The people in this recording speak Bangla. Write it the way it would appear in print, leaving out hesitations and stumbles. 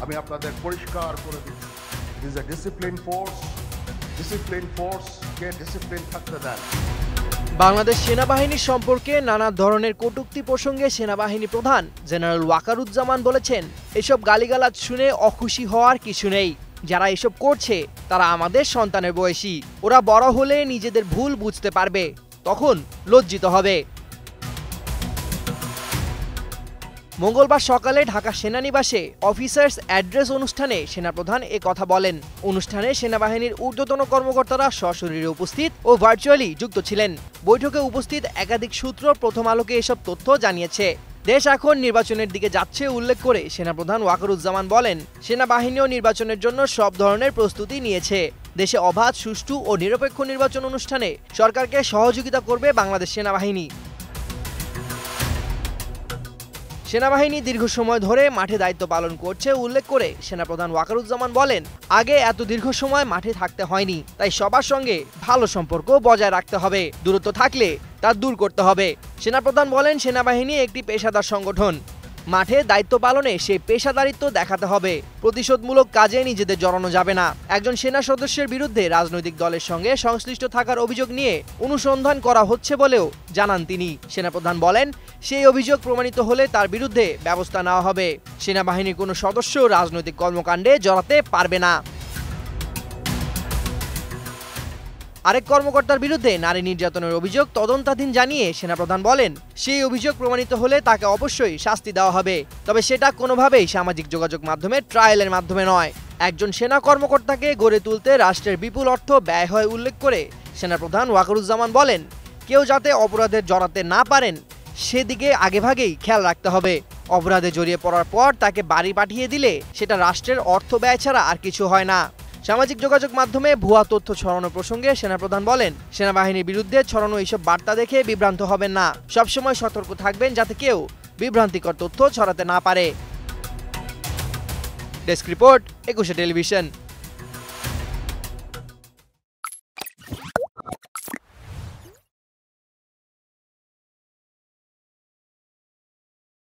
আমি আপনাদের পরিষ্কার করে দিচ্ছি, ইট ইজ এ ডিসিপ্লিন ফোর্সকে ডিসিপ্লিন থাকতে দেন। বাংলাদেশ সেনাবাহিনী সম্পর্কে নানা ধরনের কটূক্তি প্রসঙ্গে সেনাবাহিনী প্রধান জেনারেল ওয়াকারুজ্জামান বলেছেন, এসব গালিগালাজ শুনে অখুশি হওয়ার কিছু নেই। যারা এসব করছে তারা আমাদের সন্তানের বয়সী, ওরা বড় হলে নিজেদের ভুল বুঝতে পারবে, তখন লজ্জিত হবে। মঙ্গলবার সকালে ঢাকা সেনানিবাসে অফিসার্স অ্যাড্রেস অনুষ্ঠানে সেনাপ্রধান এ কথা বলেন। অনুষ্ঠানে সেনাবাহিনীর ঊর্ধ্বতন কর্মকর্তারা সশরীরে উপস্থিত ও ভার্চুয়ালি যুক্ত ছিলেন। বৈঠকে উপস্থিত একাধিক সূত্র প্রথম আলোকে এসব তথ্য জানিয়েছে। দেশ এখন নির্বাচনের দিকে যাচ্ছে উল্লেখ করে সেনাপ্রধান ওয়াকারুজ্জামান বলেন, সেনাবাহিনীও নির্বাচনের জন্য সব ধরনের প্রস্তুতি নিয়েছে। দেশে অবাধ, সুষ্ঠু ও নিরপেক্ষ নির্বাচন অনুষ্ঠানে সরকারকে সহযোগিতা করবে বাংলাদেশ সেনাবাহিনী। সেনাবাহিনী দীর্ঘ সময় ধরে মাঠে দায়িত্ব পালন করছে উল্লেখ করে সেনাপ্রধান ওয়াকারুজ্জামান বলেন, আগে এত দীর্ঘ সময় মাঠে থাকতে হয়নি, তাই সবার সঙ্গে ভালো সম্পর্ক বজায় রাখতে হবে, দূরত্ব থাকলে তা দূর করতে হবে। সেনাপ্রধান বলেন, সেনাবাহিনী একটি পেশাদার সংগঠন, মাঠে দায়িত্ব পালনে সেই পেশাদারিত্ব দেখাতে হবে, প্রতিশোধমূলক কাজে নিজেদের জড়ানো যাবে না। একজন সেনা সদস্যের বিরুদ্ধে রাজনৈতিক দলের সঙ্গে সংশ্লিষ্ট থাকার অভিযোগ নিয়ে অনুসন্ধান করা হচ্ছে বলেও জানান তিনি। সেনাপ্রধান বলেন, সেই অভিযোগ প্রমাণিত হলে তার বিরুদ্ধে ব্যবস্থা নেওয়া হবে। সেনাবাহিনীর কোনো সদস্য রাজনৈতিক কর্মকাণ্ডে জড়াতে পারবে না। আরেক কর্মকর্তার বিরুদ্ধে নারী নির্যাতনের অভিযোগ তদন্তাধীন জানিয়ে সেনাপ্রধান বলেন, সেই অভিযোগ প্রমাণিত হলে তাকে অবশ্যই শাস্তি দেওয়া হবে, তবে সেটা কোনোভাবেই সামাজিক যোগাযোগ মাধ্যমে ট্রায়ালের মাধ্যমে নয়। একজন সেনা কর্মকর্তাকে গড়ে তুলতে রাষ্ট্রের বিপুল অর্থ ব্যয় হয় উল্লেখ করে সেনাপ্রধান ওয়াকারুজ্জামান বলেন, কেউ যাতে অপরাধে জড়াতে না পারেন সেদিকে আগেভাগেই খেয়াল রাখতে হবে। অপরাধে জড়িয়ে পড়ার পর তাকে বাড়ি পাঠিয়ে দিলে সেটা রাষ্ট্রের অর্থ ব্যয় ছাড়া আর কিছু হয় না। সামাজিক যোগাযোগ মাধ্যমে ভুয়া তথ্য ছড়ানো প্রসঙ্গে সেনাপ্রধান বলেন, সেনাবাহিনীর বিরুদ্ধে ছড়ানো এইসব বার্তা দেখে বিভ্রান্ত হবেন না, সবসময় সতর্ক থাকবেন যাতে কেউ বিভ্রান্তিকর তথ্য ছড়াতে না পারে। Desk report, 21 television.